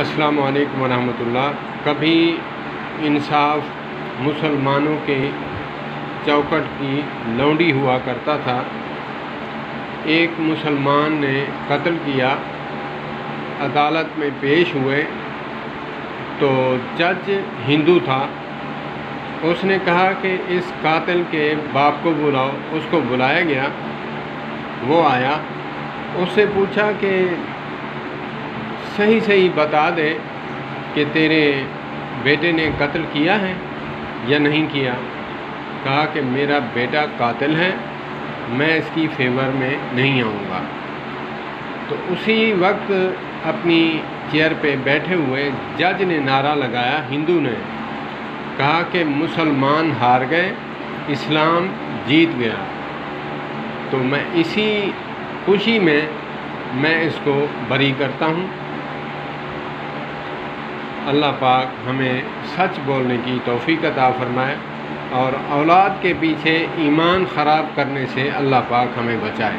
السلام علیکم ورحمۃ اللہ۔ کبھی انصاف مسلمانوں کے چوکٹ کی لونڈی ہوا کرتا تھا۔ ایک مسلمان نے قتل کیا، عدالت میں پیش ہوئے تو جج ہندو تھا۔ اس نے کہا کہ اس قاتل کے باپ کو بلاؤ۔ اس کو بلایا گیا، وہ آیا، اس سے پوچھا کہ صحیح بتا دے کہ تیرے بیٹے نے قتل کیا ہے یا نہیں کیا۔ کہا کہ میرا بیٹا قاتل ہے، میں اس کی فیور میں نہیں آؤں گا۔ تو اسی وقت اپنی چیئر پہ بیٹھے ہوئے جج نے نعرہ لگایا، ہندو نے کہا کہ مسلمان ہار گئے، اسلام جیت گیا۔ تو میں اسی خوشی میں اس کو بری کرتا ہوں۔ اللہ پاک ہمیں سچ بولنے کی توفیق عطا فرمائے اور اولاد کے پیچھے ایمان خراب کرنے سے اللہ پاک ہمیں بچائے۔